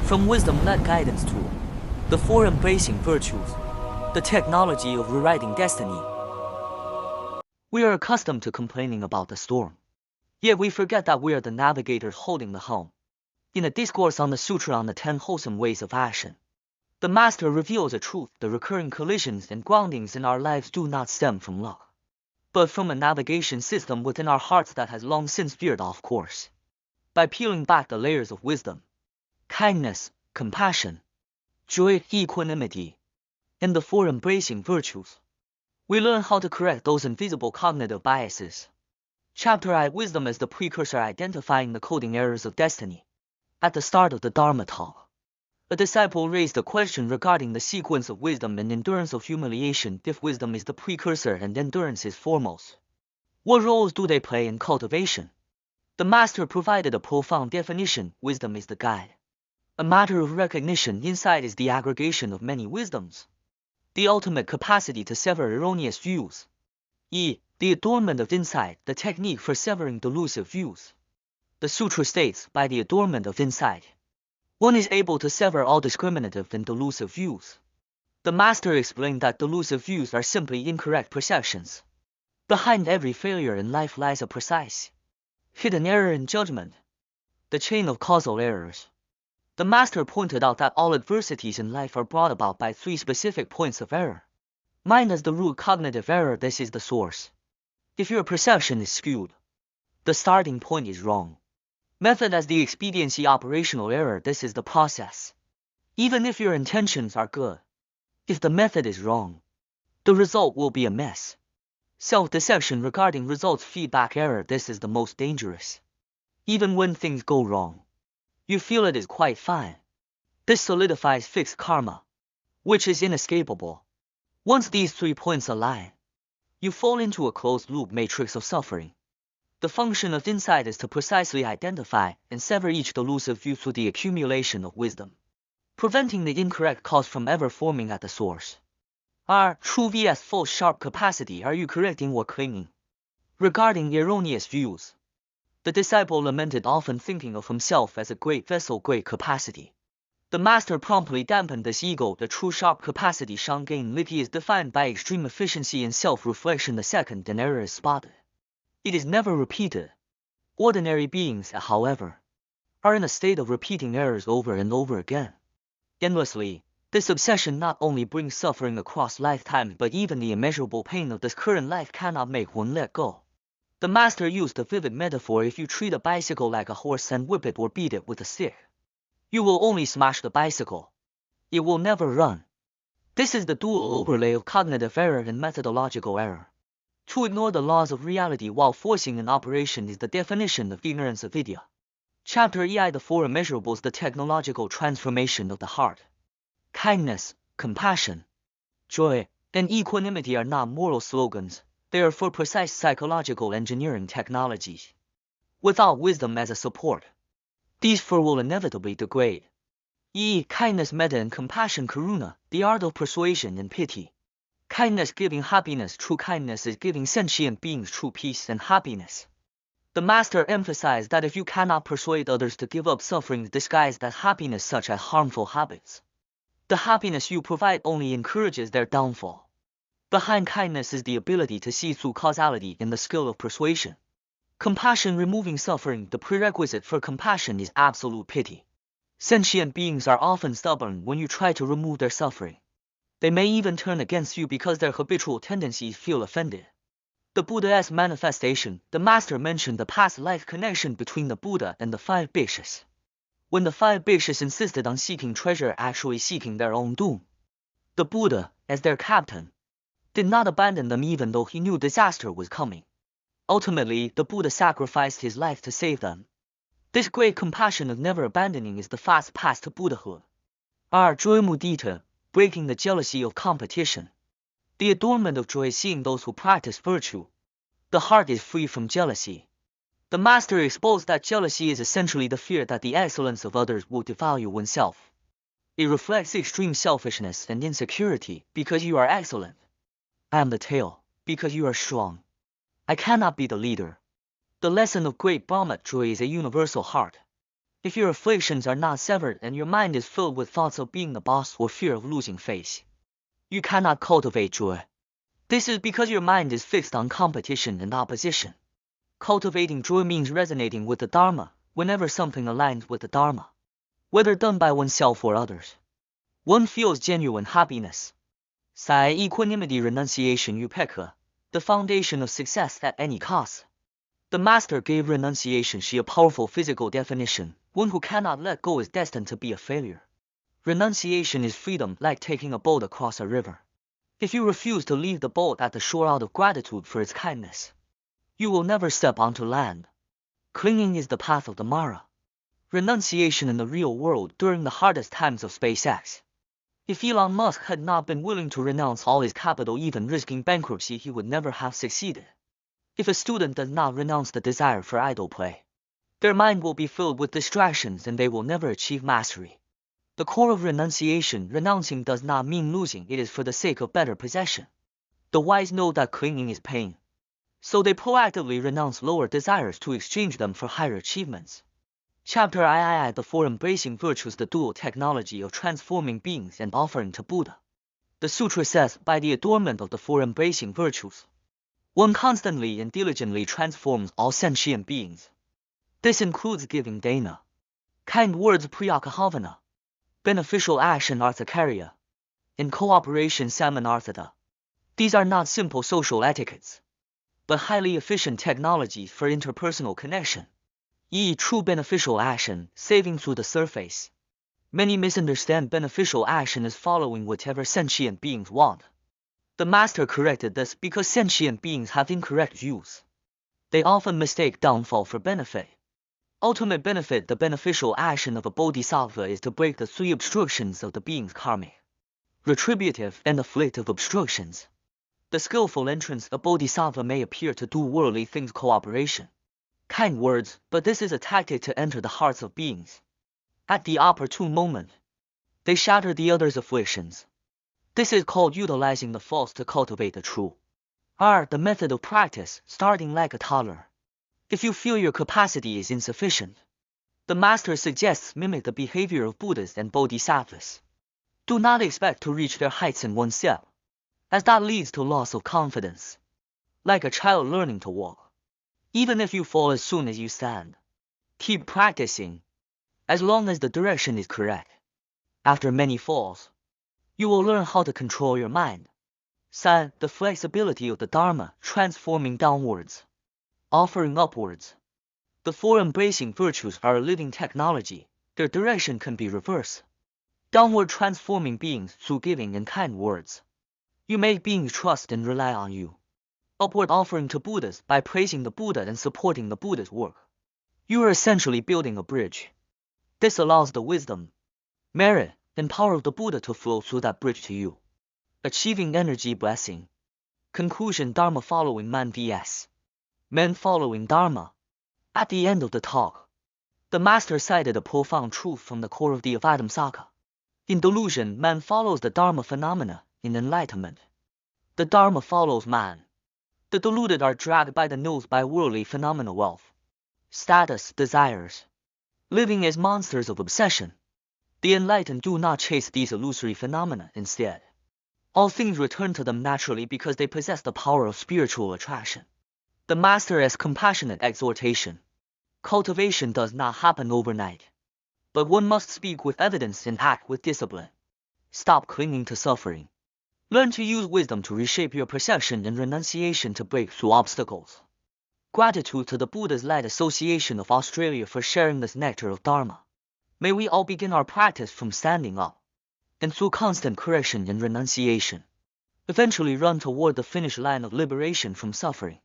From wisdom-led guidance tool, the four embracing virtues, the technology of rewriting destiny. We are accustomed to complaining about the storm. Yet we forget that we are the navigators holding the helm. In a discourse on the Sutra on the 10 wholesome ways of action, the Master reveals a truth: the recurring collisions and groundings in our lives do not stem from luck, but from a navigation system within our hearts that has long since veered off course. By peeling back the layers of wisdom, kindness, compassion, joy, equanimity, and the four embracing virtues, we learn how to correct those invisible cognitive biases. Chapter I: Wisdom as the precursor, identifying the coding errors of destiny. At the start of the Dharma talk, a disciple raised a question regarding the sequence of wisdom and endurance of humiliation. If wisdom is the precursor and endurance is foremost, what roles do they play in cultivation? The Master provided a profound definition: wisdom is the guide, a matter of recognition. Insight is the aggregation of many wisdoms, the ultimate capacity to sever erroneous views. The adornment of insight, the technique for severing delusive views. The sutra states, by the adornment of insight, one is able to sever all discriminative and delusive views. The Master explained that delusive views are simply incorrect perceptions. Behind every failure in life lies a precise, hidden error in judgment, the chain of causal errors. The Master pointed out that all adversities in life are brought about by three specific points of error. Mind as the root cognitive error, this is the source. If your perception is skewed, the starting point is wrong. Method as the expediency operational error, this is the process. Even if your intentions are good, if the method is wrong, the result will be a mess. Self-deception regarding results feedback error, this is the most dangerous. Even when things go wrong, you feel it is quite fine. This solidifies fixed karma, which is inescapable. Once these 3 points align, you fall into a closed-loop matrix of suffering. The function of insight is to precisely identify and sever each delusive view through the accumulation of wisdom, preventing the incorrect cause from ever forming at the source. True vs false sharp capacity. Are you correcting or clinging? Regarding erroneous views, the disciple lamented, often thinking of himself as a great vessel, great capacity. The Master promptly dampened this ego. The true sharp capacity, Shanggain Liti, is defined by extreme efficiency and self-reflection. The second an error is spotted, it is never repeated. Ordinary beings, however, are in a state of repeating errors over and over again, endlessly. This obsession not only brings suffering across lifetimes, but even the immeasurable pain of this current life cannot make one let go. The Master used a vivid metaphor: if you treat a bicycle like a horse and whip it or beat it with a stick, you will only smash the bicycle. It will never run. This is the dual overlay of cognitive error and methodological error. To ignore the laws of reality while forcing an operation is the definition of ignorance of vidya. Chapter EI: The Four Immeasurables, the technological transformation of the heart. Kindness, compassion, joy, and equanimity are not moral slogans, they are for precise psychological engineering technologies. Without wisdom as a support, these four will inevitably degrade. Kindness, metta, and compassion, karuna, the art of persuasion and pity. Kindness giving happiness. True kindness is giving sentient beings true peace and happiness. The Master emphasized that if you cannot persuade others to give up sufferings disguised as happiness, such as harmful habits, the happiness you provide only encourages their downfall. Behind kindness is the ability to see through causality and the skill of persuasion. Compassion, removing suffering. The prerequisite for compassion is absolute pity. Sentient beings are often stubborn. When you try to remove their suffering, they may even turn against you because their habitual tendencies feel offended. The Buddha's manifestation. The Master mentioned the past life connection between the Buddha and the 5 bhikshus. When the 5 bhikshus insisted on seeking treasure, actually seeking their own doom, the Buddha, as their captain, did not abandon them even though he knew disaster was coming. Ultimately, the Buddha sacrificed his life to save them. This great compassion of never abandoning is the fast path to Buddhahood. Joy mudita, breaking the jealousy of competition. The adornment of joy, seeing those who practice virtue. The heart is free from jealousy. The Master exposed that jealousy is essentially the fear that the excellence of others will devalue oneself. It reflects extreme selfishness and insecurity. Because you are excellent, I am the tail. Because you are strong, I cannot be the leader. The lesson of great Brahma joy is a universal heart. If your afflictions are not severed and your mind is filled with thoughts of being the boss or fear of losing face, you cannot cultivate joy. This is because your mind is fixed on competition and opposition. Cultivating joy means resonating with the Dharma whenever something aligns with the Dharma, whether done by oneself or others. One feels genuine happiness. Sai equanimity renunciation upeka, the foundation of success at any cost. The master gave renunciation a powerful physical definition. One who cannot let go is destined to be a failure. Renunciation is freedom, like taking a boat across a river. If you refuse to leave the boat at the shore out of gratitude for its kindness, you will never step onto land. Clinging is the path of the Mara. Renunciation in the real world during the hardest times of SpaceX. If Elon Musk had not been willing to renounce all his capital, even risking bankruptcy, he would never have succeeded. If a student does not renounce the desire for idle play, their mind will be filled with distractions and they will never achieve mastery. The core of renunciation, renouncing does not mean losing, it is for the sake of better possession. The wise know that clinging is pain, so they proactively renounce lower desires to exchange them for higher achievements. Chapter III, the four embracing virtues, the dual technology of transforming beings and offering to Buddha. The sutra says, by the adornment of the four embracing virtues, one constantly and diligently transforms all sentient beings. This includes giving dana, kind words priyakahavana, beneficial action arthakarya, and cooperation samanarthata. These are not simple social etiquettes, but highly efficient technologies for interpersonal connection. True beneficial action, saving through the surface. Many misunderstand beneficial action as following whatever sentient beings want. The master corrected this because sentient beings have incorrect views. They often mistake downfall for benefit. Ultimate benefit, the beneficial action of a bodhisattva is to break the three obstructions of the being's karmic, retributive, and afflictive obstructions. The skillful entrance, a bodhisattva may appear to do worldly things, cooperation, kind words, but this is a tactic to enter the hearts of beings. At the opportune moment, they shatter the other's afflictions. This is called utilizing the false to cultivate the true. The method of practice, starting like a toddler. If you feel your capacity is insufficient, the master suggests mimic the behavior of Buddhas and Bodhisattvas. Do not expect to reach their heights in one step, as that leads to loss of confidence. Like a child learning to walk, even if you fall as soon as you stand, keep practicing, as long as the direction is correct. After many falls, you will learn how to control your mind. The flexibility of the Dharma, transforming downwards, offering upwards. The four embracing virtues are a living technology. Their direction can be reversed. Downward, transforming beings through giving and kind words. You make beings trust and rely on you. Upward, offering to Buddhas by praising the Buddha and supporting the Buddha's work. You are essentially building a bridge. This allows the wisdom, merit, and power of the Buddha to flow through that bridge to you. Achieving energy blessing. Conclusion, Dharma following man vs. men following Dharma. At the end of the talk, the master cited a profound truth from the core of the Avadamsaka. In delusion, man follows the Dharma phenomena. In enlightenment, the Dharma follows man. The deluded are dragged by the nose by worldly phenomena, wealth, status, desires, living as monsters of obsession. The enlightened do not chase these illusory phenomena. Instead, all things return to them naturally because they possess the power of spiritual attraction. The master as compassionate exhortation. Cultivation does not happen overnight, but one must speak with evidence and act with discipline. Stop clinging to suffering. Learn to use wisdom to reshape your perception and renunciation to break through obstacles. Gratitude to the Buddha's Light Association of Australia for sharing this nectar of Dharma. May we all begin our practice from standing up, and through constant correction and renunciation, eventually run toward the finish line of liberation from suffering.